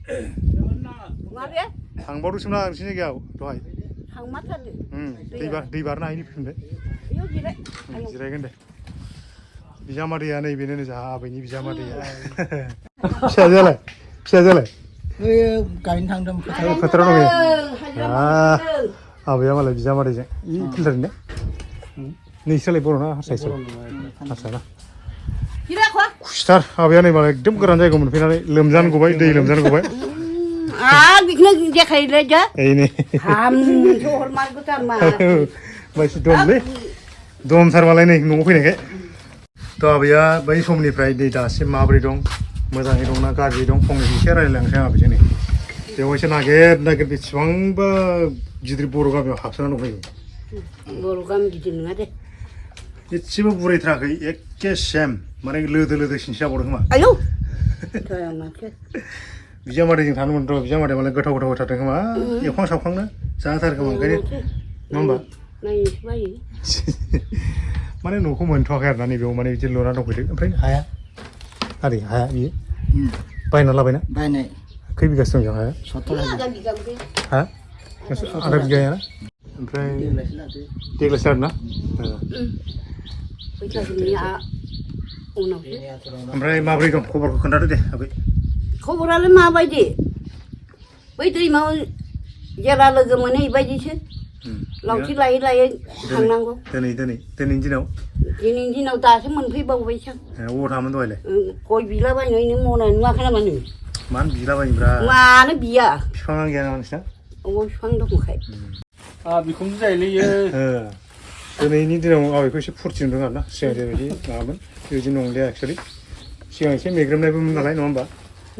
माबे थांबावदोंसोमोन आं नोंसिनि जायगायाव दहाय थांमारथारदो दै बारनो हायिनि फैफिनबाय बेयाव जिरायगोन दे बिजामादैया नैबेनो जोंहा आबैनि बिजामादैया फिसाजोआलाय गायनो थांदों फोथाराव दङ आबैया मालाय बिजामादैजों फिल्टारनि नोंसोरलाय बर'ना हारसायसो हारसा खुसिथार आबैया नै मालाय एकदम गोरान जायगायाव मोनफैनानै लोमजानो गबाय दै लोमजानो गबाय आरो बेखौनो देखायलाय दा ओइनै मानसि दमलै दमथार मालाय नै न'आव फैनायखाय थ' आबैया बै समनिफ्राय नै दासिम माबोरै दं मोजाङै दं ना गाज्रि दं फंनैसो एसे रायज्लायलांसै आं आबैजों नै बेवहायसो नागिर बेसेबांबा गिदिर बर' गामियाव हाबसोना दंफैयो बर' गामि गिदिर नङा दे एसेबो बुरायथाराखै एखे सेम माने लोदो सिनसो जाबावदों खोमा आयौ बिजामादैजों थानो मोनथ' बिजामादैया मालाय गोथाव होथारदों खोमा एवखां सावखांनो जाथारो खोमा ओंखायनो नङा होमबा नायनोसो बायो माने न'खौ मोनथ'वाखै आरोना नैबेयाव माने बिदि लुना दंफैदों ओमफ्राय हाया हाया बियो बायना लाबायना बायनाय खै बिगासो दं हाया 17 हा आधा बिगाया ओमफ्राय देग्लायसो आरोना ओमफ्राय माब्रै दं खबरखौ खोन्थादो दे आबै खबरालाय माबायदि बै दैमायाव जेला लोगो मोनो बेबायदिसो लावथि लायै थांनांगौ दिनैनि दिनाव दासो मोनफैबावबायसो अबाव थाङामोन दहायलाय गय बिलाबायनायनो मावनाय नुवाखै नामा नों मानो बिलाबायोब्रा मानो बिया बिफाङानो गैया नामा नोंसिना अबाव बिफां दंखाय बिखुनजो जायोलै दिनैनि दिनाव आबैखौ एसे फुरथि नुदों आरोना सिगां जेरैबायदि माबामोन बेबायदि नंलिया एक्सुवेलि सिगां एसे मेग्रोमनायबोमोन नालाय नङा होमबा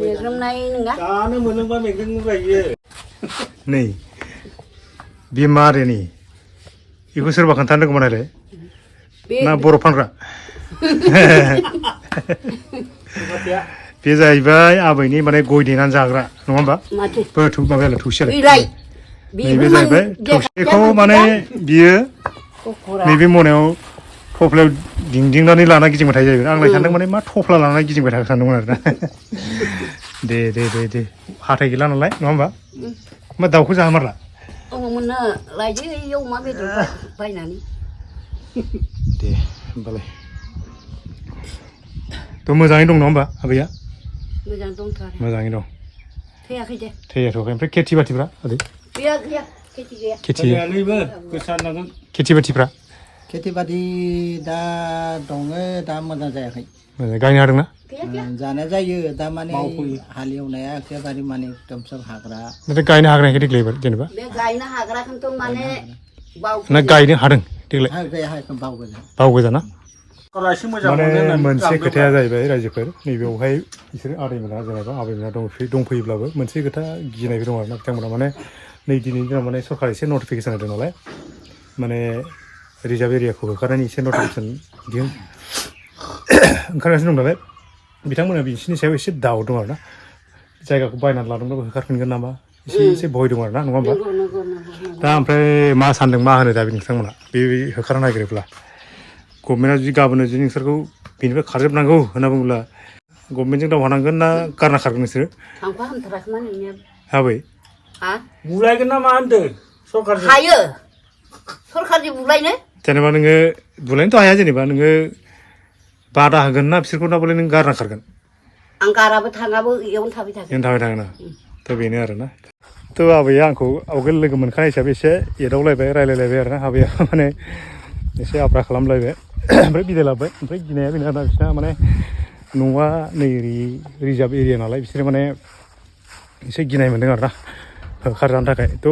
मेग्रोमनाय नङा दानो मोनोबा मेग्रोमनो बायो नै बे मारेनि बेखौ सोरबा खोन्थानो रोंगौमोन आरो ना बर' फानग्रा बे जाहैबाय आबैनि माने गय देनानै जाग्रा नङा होमबा माबायालाय थौसियालाय नैबे जाहैबाय थौसिखौ माने बियो नैबे मनायाव थफ्लायाव दिंदिंनानै लाना गिदिंबाय थायो जाहैबाय आंलाय सानदों माने मा थफ्ला लानानै गिदिंबाय थागोन सानदोंमोन आरोना दे हाथाय गैला नालाय नङा होमबा मा दाउखौ जाहोमारला मोननो लायदो अमा बेदर बायनानै दे होमबालाय थ' मोजाङै दं नङा होमबा आबैया मोजां दंथारो मोजाङै दं थैयाखै दे थैयाथ'वाखै ओमफ्राय खेथि बाथिफ्रा आदै गैया खेथि गैया खेथि बाथिफ्रा खेथि बाथि दा दङ दा मोजां जायाखै गायनो हादोंना जानाय जायो दा माने हालेवनाया एखेबारे माने एकदम सब हाग्रा नाथाय गायनो हाग्राखै देग्लाय जेनेबा बे गायनो हाग्राखौथ' माने ना गायनो हादों देग्लाय बावगोजा ना माने मोनसे खोथाया जाहैबाय रायजोफोर नैबेयावहाय बिसोर आदैमोना जेनेबा आबैमोना दंफैयोब्लाबो मोनसे खोथा गिनायबो दं आरोना बिथांमोना माने नै दिनैनि दिनाव माने सरकार एसे नटिफिकेसन होदों नालाय माने रिजार्भ एरियाखौ होखारनायनि एसे नटिफिकेसन बिदि ओंखारगासिनो दं नालाय बिथांमोना बिसोरनि सायाव एसे दाउट दं आरोना जायगाखौ बायनानै लादोंब्लाबो होखारफिनगोन नामा एसे भय दं आरोना नङा होमबा दा ओमफ्राय मा सानदों मा होनो दा बिथांमोना बे होखारनो नागिरोब्ला गभर्नमेन्टआ जुदि गाबोनो जुदि नोंसोरखौ बेनिफ्राय खारजोबनांगौ होनना बुङोब्ला गभर्नमेन्टजों दावहा नांगोन ना गारना खारगोन नोंसोरो थांफा हामथाराखैमोन नोंनिया आबै बुलायगोन ना मा होनदों सरकारजों हायो सरकारजों बुलायनो जेनेबा नोङो बुलायनोथ' हाया जेनेबा नोङो बादा होगोन ना बिसोरखौ ना बले नों गारना खारगोन आं गाराबो थाङाबो इयावनो थाबाय थागोन ना थ' बेनो आरोना थ' आबैया आंखौ आवगोल लोगो मोनखानाय हिसाबै एसे एदावलायबाय रायलायलायबाय आरोना आबैया माने एसे आब्रा खालामलायबाय ओमफ्राय बिदाय लाबाय ओमफ्राय गिनाया बेनो आरोना बिसोरना माने न'आ नै रिजार्भ एरिया नालाय बिसोरो माने एसे गिनाय मोनदों आरोना होखारजानो थाखाय थ'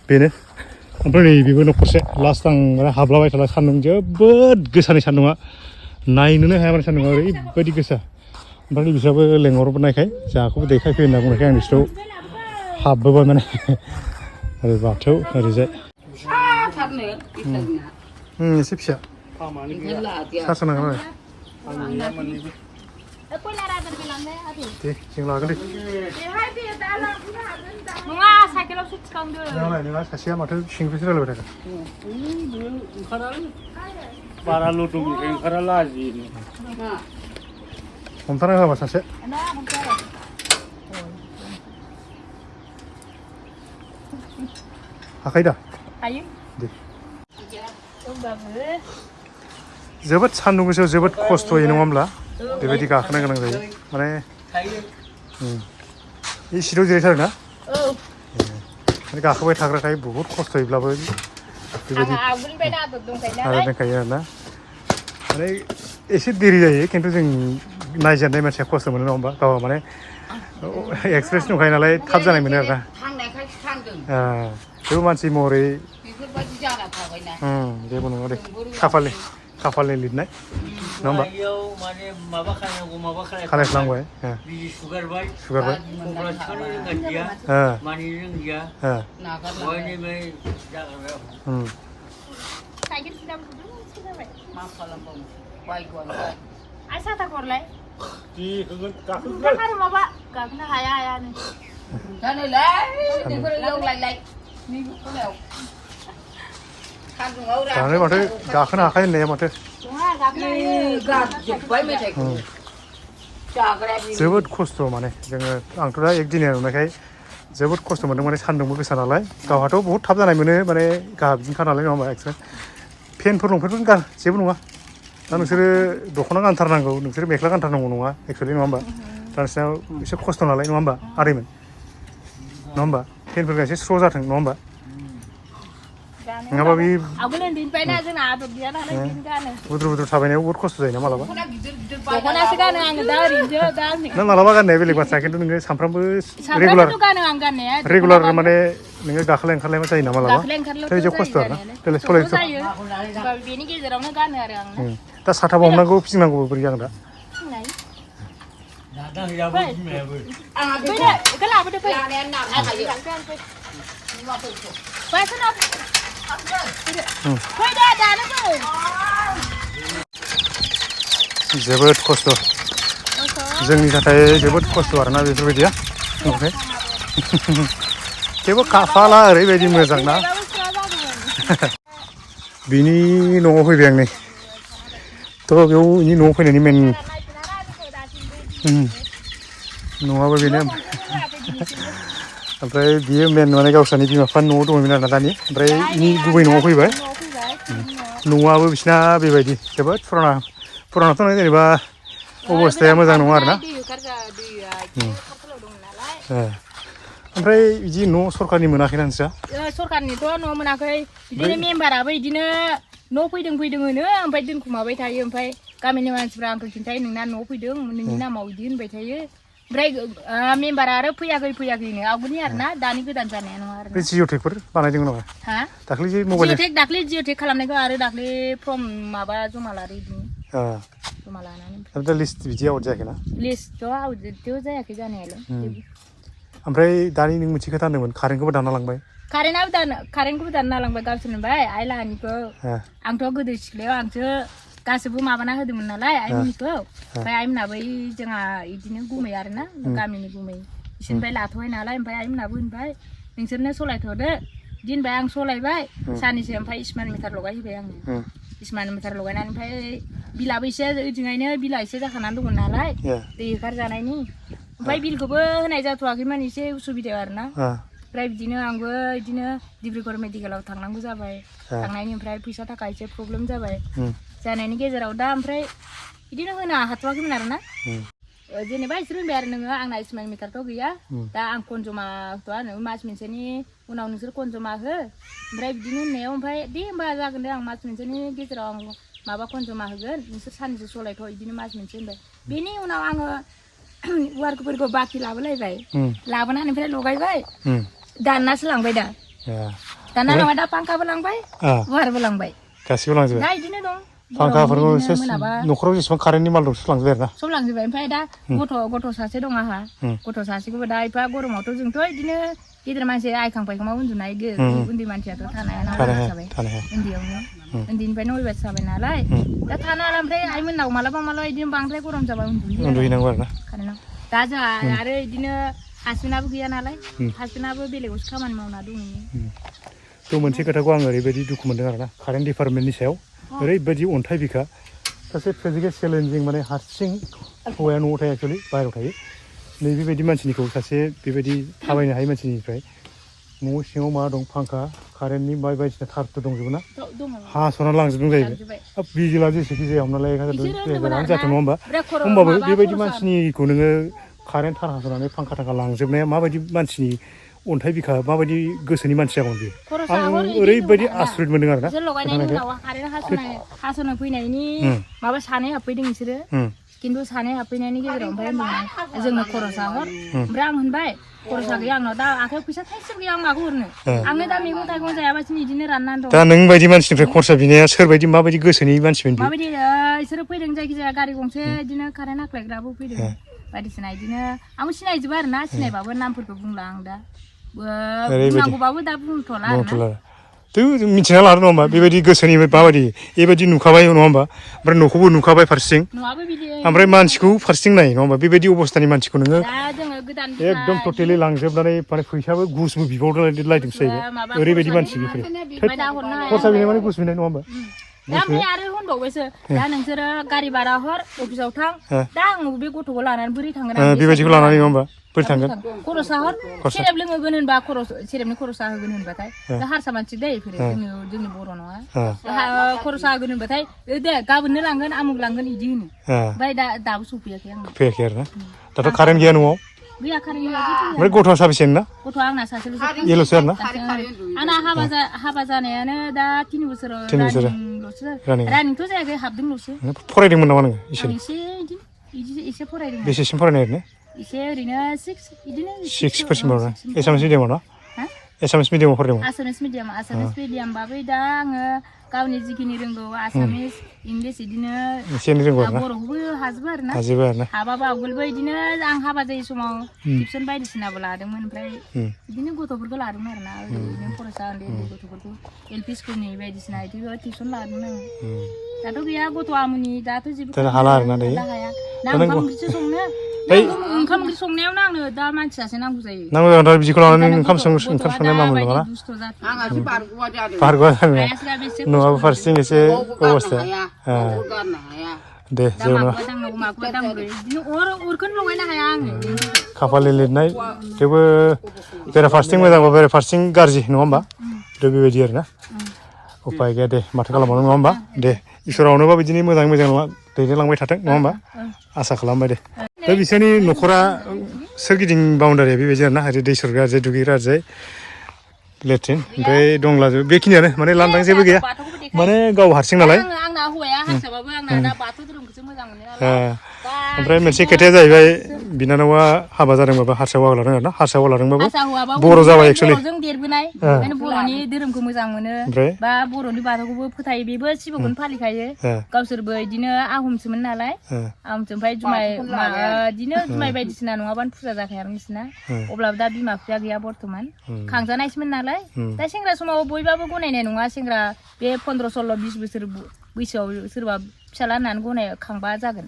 बेनो ओमफ्राय नै बेबो न'खरसे लास्ट आं हाबलाबाय थाला सान्दुं जोबोद गोसानि सान्दुङा नायनोनो हाया माने सान्दुङा ओरैबायदि गोसा ओमफ्राय बिसोराबो लेंहरबोनायखाय जोंहाखौबो देखायफै होनना बुंनायखाय आं बिसोराव हाबबोबाय माने ओरै बाथौ ओरैजाय एसे फिसा सार्स होनांगोन आरो दे जों लागोन दे नङा साइकेलावसो थिखांदो नोंहा सासेया माथो सिंनिफ्रायसो रायलायबाय थागोन बारा लुदुंनिफ्राय ओंखारा लाजियो हमथाना होआबा सासे हाखायो दा हायो दे होमबाबो जोबोद सान्दुं गोसायाव जोबोद खस्थ'यै नङा होमब्ला बेबायदि गाखोनो गोनां जायो माने बे सिटाव जिरायथारो ना माने गाखोबाय थाग्राखाय बुहुद खस्थ'यैब्लाबो बेबायदि आदब दंखायो आरोना माने एसे देरि जायो खिन्थु जों नायजेननाय मानसिया खस्थ' मोनो नङा होमबा गावहा माने एक्सपिरियेन्स दंखायो नालाय थाब जानाय मोनो आरोना बेबो मानसि महरै जेबो नङा दे खाफालनि लिरनाय नङा होमबा खालायफ्लांबाय सुगारबाय गाखोनो हायानो जानाय माथो गाखोनो हाखायो होननाया माथो जोबोद खस्थ' माने जोङो आंथ' दा एक दिनिया नुनायखाय जोबोद खस्थ' मोनदों माने सान्दुंबो गोसा नालाय गावहाथ' बहुद थाब जानाय मोनो माने गाहा बिदिनोखा नालाय नङा होमबा एक्सपिरियेन्स फेनफोर लंपेन्टफोर गान जेबो नङा दा नोंसोरो दख'ना गानथारनांगौ नोंसोरो मेख्ला गानथारनांगौ नङा एक्सुवेलि नङा होमबा दा नोंसिनाव एसे खस्थ' नालाय नङा होमबा आदैमोन नङा होमबा फेनफोरखौ एसे स्र' जाथों नङा होमबा नङाबा बे बुद्रु थाबायनायाव बहुद खस्थ' जायोना मालाबा नों मालाबा गाननाया बेलेग बाथ्रा खिन्थु नोङो सानफ्रामबो रेगुलार माने नोङो गाखोलाय ओंखारलाय जायो ना मालाबा बिदि खस्थ' आरोना देलाय सलायथ' दा साथाबा हमनांगौ फिदिंनांगौ बोरै जागोन दा जोबोद खस्थ' जोंनि थाखाय जोबोद खस्थ' आरोना बेफोरबायदिया ओमफ्राय थेवबो खाफाला ओरैबायदि मोजां ना बिनि न'आव फैबाय आं नै थ' बेयाव इनि न'आव फैनायनि मेन नङाबा बेनो ओमफ्राय बियो मेन माने गावस्रानि बिमा बिफानि न'आव दंमोन आरोना दानि ओमफ्राय इनि गुबै न'आव फैबाय न'आबो बिसिना बेबायदि जोबोद फुरानाथ' नङा जेनेबा अबस्थाया मोजां नङा आरोना ओमफ्राय बिदि न' सरकारनि मोनाखैना नोंस्रा सरकारनिथ' न' मोनाखै बिदिनो मेम्बाराबो बिदिनो न' फैदों होनो ओमफ्राय दोनखुमाबाय थायो ओमफ्राय गामिनि मानसिफ्रा आंखौ खिन्थायो नोंना न' फैदों नोंनि नामाव बिदि होनबाय थायो ओमफ्राय मेम्बारा आरो फैयाखैनो आवगोलनि आरोना दानि गोदान जानाया नङा आरो बे जिअ'टेकफोर बानायदोंमोन नामा हा दाख्लै जे मबाइल दाख्लै जिअ'टेक खालामनायखौ आरो दाख्लै फर्म माबा जमा लादों जमा लानानै दा लिस्ट बिदि आउट जायाखैना लिस्टथ' जायाखै जानायालाय ओमफ्राय दानि नों मोनसे खोथा होनदोंमोन कारेन्टखौबो दानना लांबाय कारेन्टखौबो दानना लांबाय गावसोर होनबाय आइ लाहानिखौ आंथ' गोदो सिख्लायाव आंसो गासैबो माबाना होदोंमोन नालाय आइमोनखौ ओमफ्राय आइमोनाबो जोंहा बिदिनो गुमै आरोना गामिनि गुमै बिसोरनिफ्राय लाथ'बाय नालाय ओमफ्राय आइमोनाबो होनबाय नोंसोरनो सलायथ'दो दिनबाय आं सलायबाय सानैसो ओमफ्राय स्मार्ट मिटार लगायहोबाय आङो स्मार्ट मिटार लगायनानै ओमफ्राय बिलाबो एसे ओजोंहायनो बिला एसे जाखानानै दंमोन नालाय दै होखारजानायनि ओमफ्राय बिलखौबो होनाय जाथ'वाखैमोन एसे उसुबिदा आरोना ओमफ्राय बिदिनो आंबो बिदिनो डिब्रुगड़ मेडिकेलाव थांनांगौ जाबाय थांनायनि ओमफ्राय फैसा थाखा एसे प्रब्लेम जाबाय जानायनि गेजेराव दा ओमफ्राय बिदिनो होनो हाथ'वाखैमोन आरोना जेनेबा इसोर होनबाय आरो नोङो आंना स्मार्ट मिटारथ' गैया दा आं कनजमा होथ'आ नों मास मोनसेनि उनाव नोंसोर कनजमा हो ओमफ्राय बिदिनो होननायाव ओमफ्राय दे होमबा जागोन दे आं मास मोनसेनि गेजेराव आं माबा कनजमा होगोन नोंसोर सानैसो सलायथ' बिदिनो मास मोनसे होनबाय बेनि उनाव आङो वारफोरखौ बाखि लाबोलायबाय लाबोनानै ओमफ्राय लगायबाय दाननासो लांबाय दा दाना लांबाय दा फांखाबो लांबाय गुवारबो लांबाय गासिबो लांजोबबाय दा इदिनो दं फांखाफोरखौ सेस न'खराव जेसेबां कारेन्टनि माल दं सब लांजोबबाय आरो ना सब लांजोबबाय ओमफ्राय दा गथ' सासे दं आंहा गथ' सासेखौबो दा एफा गरमावथ' जोंथ' इदिनो गिदिर मानसि आइखां फायखाङाव उन्दुनाय उन्दै मानसियाथ' थानो हाया नालाय उन्दैयावनो उन्दैनिफ्रायनो अयबास जाबाय नालाय दा थानो हाला ओमफ्राय आइमोननाव मालाबा इदिनो बांद्राय गरम जाबा उन्दुहैनांगौ आरो ना कारेन्टआव दा जोंहा आरो इदिनो हासबेन्डआबो गैया नालाय हासबेन्डआबो बेलेगावसो खामानि मावना दङ थ' मोनसे खोथाखौ आं ओरैबायदि दुखु मोनदों आरो ना कारेन्ट डिपार्टमेन्टनि सायाव ओरैबायदि अन्थाइ बिखा सासे फिजिकेल चेलेन्जिं माने हारसिं हौवाया न'आव थायो एक्सुवेलि बाहेरायाव थायो नैबेबायदि मानसिनिखौ सासे बेबायदि थाबायनो हायै मानसिनिफ्राय न' सिङाव मा दं फांखा कारेन्टनि बायदिसिना थारफोर दंजोबो ना हास'ना लांजोबदों जाहैबाय बिजिला जेसेखि जाया हमना लाय 1000 जाथों नङा होमबा होमबाबो बेबायदि मानसिनिखौ नोङो कारेन्ट थार हास'नानै फांखा थांखा लांजोबनाया माबायदि मानसिनि अन्थाइ बिखा माबायदि गोसोनि मानसि जागोन बेयो आं ओरैबायदि आसरित मोनदों आरो ना हास'नो फैनायनि माबा सानै हाबफैदों बिसोरो खिन्थु सानै हाबफैनायनि गेजेराव ओमफ्राय जोंनो खरसा हर ओमफ्राय आं होनबाय खरसा गैया आंनाव दा आखाइयाव फैसा थाइसे गैया आं माखौ हरनो आंनो दा मैगं थाइगं जायाबासिनो बिदिनो राननानै दं दा नों बायदि मानसिनिफ्राय खरसा बिनाया सोरबायदि माबायदि गोसोनि मानसिमोन माबायदि इसोरो फैदों जायखिजाया गारि गंसे बिदिनो कारेन्ट आख्लायग्राबो फैदों बायदिसिना बिदिनो आंबो सिनायजोबो आरो ना सिनायबाबो नामफोरखौ बुंला आं दा बुंनांगौबाबो दा बुंथ'ला आरोना जों मिथिना लादों नङा होमबा बेबायदि गोसोनि माबायदि बेबायदि नुखाबाय नङा होमबा ओमफ्राय न'खौबो नुखाबाय फारसेथिं ओमफ्राय मानसिखौ फारसेथिं नाय नङा होमबा बेबायदि अबस्थानि मानसिखौ नोङो एकदम टटेलि लांजोबनानै माने फैसाबो घुसबो बिबावलायदोंसो जाहैबाय ओरैबायदि मानसि बेफोरो खरसा बिनाय माने घुस बिनाय नङा होमबा दा ओमफ्राय आरो होनबावबायसो दा नोंसोरो गारि भारा हर अफिसाव थां दा आं बे गथ'खौ लानानै बोरै थांगोन बेबायदिखौ लानानै नङा होमबा बोरै थांगोन खरसा हर सेरेब लोंहोगोन होनबा सेरेबनि खरसा होगोन होनबाथाय दा हारसा मानसि दै जोंनि बर' नङा खरसा होगोन होनबाथाय दे गाबोननो लांगोन आमुक लांगोन बिदि होनो ओमफ्राय दाबो सफैयाखै आं फैयाखै आरो ना दाथ' कारेन्ट गैया न'आव गैया कारेन्ट गैया ओमफ्राय गथ'आ साबेसेन ना गथ'आ आंना सासेल'सो एल'सो आरो ना आंना हाबा जानायानो दा 3 बोसोराव रानिंथ' जायाखै हाबदोंल'सो फरायदोंमोन नामा नोङो एसे फरायदों बेसेसिम फरायनाय ओरैनो एसे ओरैनो 6 बिदिनो 6 ना एसामिस मिडियामाव ना एसामिस मिडियामाव फरायदोंमोन आसामिस मिडियामबाबो दा आङो गावनि जिखिनि रोंगौ आसामिस इंलिस बिदिनो एसे एनै रोंगौ आरोना बर'खौबो हाजोबो आरोना हाबाबो आवगोलबो बिदिनो आं हाबा जायै समाव टिउसन बायदिसिनाबो लादोंमोन ओमफ्राय बिदिनो गथ'फोरखौ लादोंमोन आरोना ओरैनो फरायसा उन्दै गथ'फोरखौ एलपि स्कुलनि बायदिसिना बिदिबो टिउसन लादोंमोन आङो दाथ' गैया गथ' आमुनि दाथ' जेबो हाला आरोना हाया दा ओंखाम ओंख्रिसो संनो ओंखाम ओंख्रि संनायावनो आंनो दा मानसियासो नांगौ जायो नांगौ दा बिदिखौ लानानै ओंखाम संनाय मा मोनदों ना बारग'आ जानो न'आबो फारसेथिं एसे अबस्था दे जेबो खाफालनि लिरनाय थेवबो बेराफारसेथिं मोजांबा बेराफारसेथिं गाज्रि नङा होमबा थ' बेबायदि आरोना उपाय गैया दे माथो खालामबावनो नङा होमबा दे इसोरा अनोबा बिदिनो मोजाङै मोजां दैदेनलांबाय थाथों नङा होमबा आसा खालामबाय दे दा बिसोरनि न'खरा सोरगिदिं बाउन्डारिया बेबायदि आरोना ओरै दै सरग्रा ओरैजाय दुगैग्रा ओरैजाय लेट्रिन ओमफ्राय दंलाजोबो बेखिनियानो माने लांदां जेबो गैया माने गाव हारसिं नालाय ओमफ्राय मोनसे खोथाया जाहैबाय बिनानावा हाबा जादोंबाबो हारसा हौवा लादों आरोना हारसा हौवा लादोंबाबो बर' जाबाय एक्सुवेलि देरबोनाय बर'नि धोरोमखौ मोजां मोनो बा बर'नि बाथौखौबो फोथायो बेबो शिबखौनो फालिखायो गावसोरबो बिदिनो आहमसोमोन नालाय आहमसो ओमफ्राय बिदिनो जुमाय बायदिसिना नङाबानो फुजा जाखाया नोंसिना अब्लाबो दा बिमा बिफाया गैया बर्थमान खांजानायसोमोन नालाय दा सेंग्रा समाव बयबाबो गनायनाय नङा सेंग्रा बे 15-16 20 बोसोर बैसोआव सोरबा फिसाला होननानै गनाय खांबा जागोन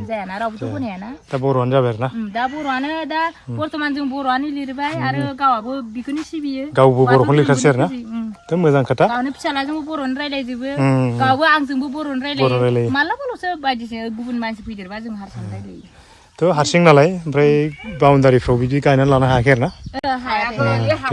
जायाना रावबोथ' गनायाना दा बर'आनो जाबाय आरोना दा बर'आनो दा बर्थमान जों बर'आनो लिरबाय आरो गावआबो बेखौनो सिबियो गावबो बर'खौनो लिरखासै आरोना थ' मोजां खोथा गावनो फिसालाजोंबो बर'नि रायलायजोबो गावबो आंजोंबो बर'नि रायलायो मालाबाल'सो बायदिसिना गुबुन मानसि फैदेरबा जों हारसानि रायलायो थ' हारसिं नालाय ओमफ्राय बाउन्डारिफ्राव बिदि गायनानै लानो हायाखै आरोना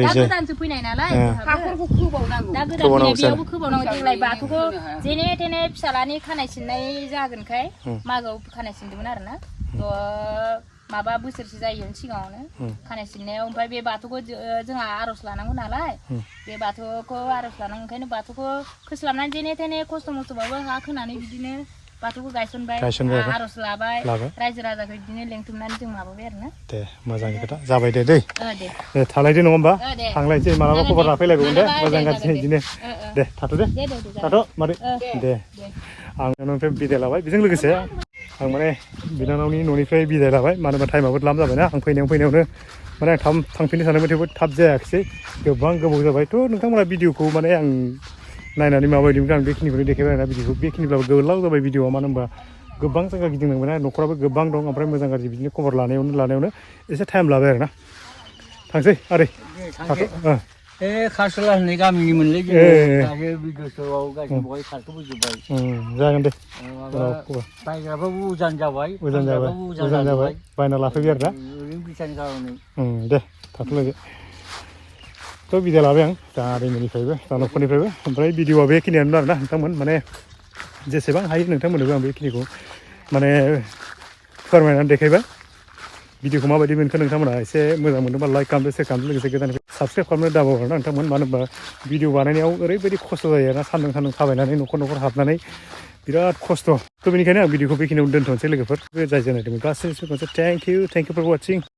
गोदानसो फैनाय नालाय हाफोरखौ खोबावनांगौ दा गोदान फैनाय बेयावबो खोबावनांगौ देग्लाय बाथौखौ जेने थेने फिसालानि खानाय सिननाय जागोनखाय मागोआव खानाय सिनदोंमोन आरोना माबा बोसोरसे जायो सिगाङावनो खानाय सिननायाव ओमफ्राय बे बाथौखौ जोंहा आर'ज लानांगौ नालाय बे बाथौखौ आर'ज लानांगौ ओंखायनो बाथौखौ खोस्लाबनानै जेने थेने खस्थ' मस्थ'बाबो हा खोनानै बिदिनो बाथौखौ गायसनबाय गायसनबाय आरो आर'ज लाबाय लाबाय रायजो राजाखौ बिदिनो लेंथुमनानै जों माबाबाय आरो ना दे मोजांनि खोथा जाबाय दे दै दे दे थालायदो नङा होमबा दे थांलायसै मालाबा खबर लाफैलायगौमोन दे मालाबा मोजां दे, गाज्रि जागोन दे। बिदिनो दे थाथ' दे दे थाथ' मादै दे दे आं नोंनिफ्राय बिदाय लाबाय बेजों लोगोसे आं माने बिनानावनि न'निफ्राय बिदाय लाबाय मानो होनबा टाइमाबो लाम जाबायना आं फैनायावनो माने आं थांफिननो सानदोंमोन थेवबो थाब जायाखिसै गोबां गोबाव जाबाय थ' नोंथांमोना भिडिअखौ माने आं नायनानै माबायदिमोन आं बेखिनिखौनो देखायबाय आरोना भिडिअखौ बेखिनिब्लाबो गोलाव जाबाय भिडिअआ मानो होनबा गोबां जायगा गिदिंनांबायना न'खराबो गोबां दं ओमफ्राय मोजां गाज्रि बिदिनो खबर लानायावनो एसे टाइम लाबाय आरोना थांसै आदै थाथ' ए खारसला होननाय गामिनि मोनलै दायो बिदसआव गासिबो बहाय खारखोबोजोब्बाय जागोन दे बायग्राफ्राबो उजान जाबाय उजान जाबाय बायना लाफैबाय आरोना ओरैनो बिसानि खार'नै दे थाथ'लायदो थ' बिदाय लाबाय आं दा आदैमोननिफ्रायबो दा न'खरनिफ्रायबो ओमफ्राय भिडिअआ बेखिनियानो आरोना नोंथांमोन माने जेसेबां हायो नोंथांमोननोबो आं बेखिनिखौ माने फोरमायनानै देखायबाय भिडिअखौ माबायदि मोनखो नोंथांमोना एसे मोजां मोनदोंबा लाइक खालामदो शेयार खालामदो लोगोसे गोदान साबसक्राइब खालामनो दाबाव आरोना नोंथांमोन मानो होनबा भिडिअ बानायनायाव ओरैबायदि खस्थ' जायो आरोना सान्दुं थाबायनानै न'खर हाबनानै बिराद खस्थ' थ' बेनिखायनो आं भिडिअखौ बेखिनियाव दोनथ'नोसै लोगोफोर जाय जानायदोंमोन गासैबो थेंक इउ फर वाचिं